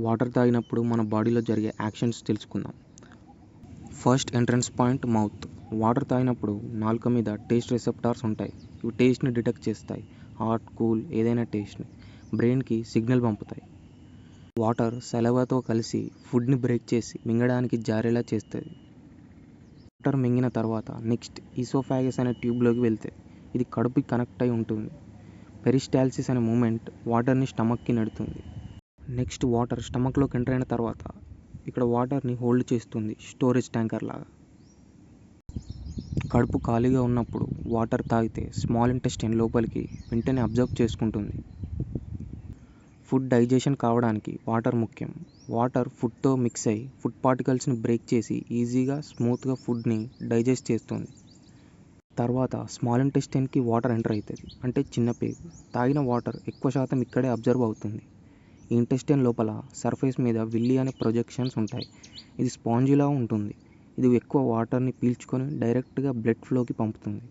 Water తాగినప్పుడు మన బాడీలో జరిగే యాక్షన్స్ తెలుసుకుందాం. First entrance point mouth. Water తాగినప్పుడు నాలుక మీద టేస్ట్ రిసెప్టార్స్ ఉంటాయి. ఇవి టేస్ట్ని డిటెక్ట్ చేస్తాయి. హాట్, కూల్ ఏదైనా టేస్ట్ని బ్రెయిన్కి సిగ్నల్ పంపుతాయి. వాటర్ సలైవాతో కలిసి ఫుడ్ని బ్రేక్ చేసి మింగడానికి జారేలా చేస్తుంది. వాటర్ మింగిన తర్వాత నెక్స్ట్ ఈసోఫాగస్ అనే ట్యూబ్లోకి వెళ్తాయి. ఇది కడుపుకి కనెక్ట్ అయి ఉంటుంది. పెరిస్టాల్సిస్ అనే మూమెంట్ వాటర్ని స్టమక్కి నెడుతుంది. నెక్స్ట్ వాటర్ స్టమక్లోకి ఎంటర్ అయిన తర్వాత ఇక్కడ వాటర్ని హోల్డ్ చేస్తుంది స్టోరేజ్ ట్యాంకర్ లాగా. కడుపు ఖాళీగా ఉన్నప్పుడు వాటర్ తాగితే స్మాల్ ఇంటెస్టైన్ లోపలికి వెంటనే అబ్జర్వ్ చేసుకుంటుంది. ఫుడ్ డైజెషన్ కావడానికి వాటర్ ముఖ్యం. వాటర్ ఫుడ్తో మిక్స్ అయ్యి ఫుడ్ పార్టికల్స్ని బ్రేక్ చేసి ఈజీగా స్మూత్గా ఫుడ్ని డైజెస్ట్ చేస్తుంది. తర్వాత స్మాల్ ఇంటెస్టైన్కి వాటర్ ఎంటర్ అవుతుంది, అంటే చిన్న పేగు. తాగిన వాటర్ ఎక్కువ శాతం ఇక్కడే అబ్జర్వ్ అవుతుంది. ఈ ఇంటెస్టైన్ లోపల సర్ఫేస్ మీద విల్లీ అనే ప్రొజెక్షన్స్ ఉంటాయి. ఇది స్పాంజిలా ఉంటుంది. ఇది ఎక్కువ వాటర్ని పీల్చుకొని డైరెక్ట్గా బ్లడ్ ఫ్లోకి పంపుతుంది.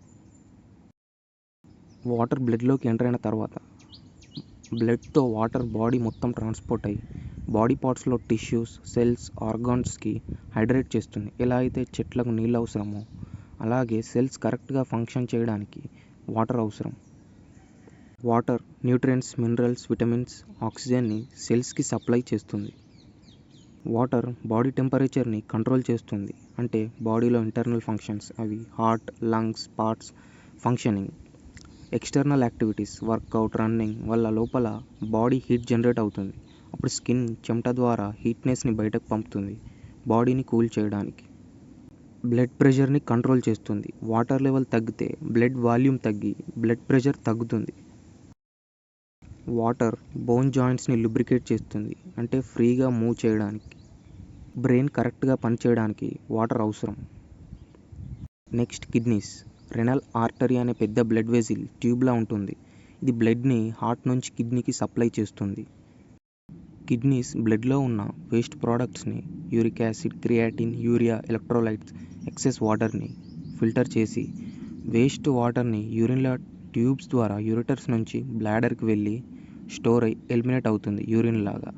వాటర్ బ్లడ్లోకి ఎంటర్ అయిన తర్వాత బ్లడ్తో వాటర్ బాడీ మొత్తం ట్రాన్స్పోర్ట్ అయ్యి బాడీ పార్ట్స్లో టిష్యూస్, సెల్స్, ఆర్గాన్స్కి హైడ్రేట్ చేస్తుంది. ఎలా అయితే చెట్లకు నీళ్ళు అవసరమో అలాగే సెల్స్ కరెక్ట్గా ఫంక్షన్ చేయడానికి వాటర్ అవసరం. వాటర్ న్యూట్రియంట్స్, మినరల్స్, విటమిన్స్, ఆక్సిజన్ని సెల్స్కి సప్లై చేస్తుంది. వాటర్ బాడీ టెంపరేచర్ని కంట్రోల్ చేస్తుంది, అంటే బాడీలో ఇంటర్నల్ ఫంక్షన్స్ అవి heart, lungs, parts functioning. External activities workout, running వల్ల లోపల బాడీ హీట్ జనరేట్ అవుతుంది. అప్పుడు స్కిన్ చెమట ద్వారా హీట్నెస్ని బయటకు పంపుతుంది బాడీని కూల్ చేయడానికి. బ్లడ్ ప్రెషర్ని కంట్రోల్ చేస్తుంది. వాటర్ లెవెల్ తగ్గితే బ్లడ్ వాల్యూమ్ తగ్గి బ్లడ్ ప్రెషర్ తగ్గుతుంది. వాటర్ బోన్ జాయింట్స్ని లూబ్రికేట్ చేస్తుంది, అంటే ఫ్రీగా మూవ్ చేయడానికి. బ్రెయిన్ కరెక్ట్గా పనిచేయడానికి వాటర్ అవసరం. Next kidneys. రెనల్ ఆర్టరీ అనే పెద్ద బ్లడ్ వెజిల్ ట్యూబ్లా ఉంటుంది. ఇది బ్లడ్ని హార్ట్ నుంచి కిడ్నీకి సప్లై చేస్తుంది. కిడ్నీస్ బ్లడ్లో ఉన్న వేస్ట్ ప్రోడక్ట్స్ని uric acid, creatine, urea, electrolytes, excess వాటర్ని ఫిల్టర్ చేసి వేస్ట్ వాటర్ని యూరిన్లో ట్యూబ్స్ ద్వారా యూరిటర్స్ నుంచి బ్లాడర్కి వెళ్ళి స్టోర్ అయ్యి ఎలిమినేట్ అవుతుంది యూరిన్ లాగా.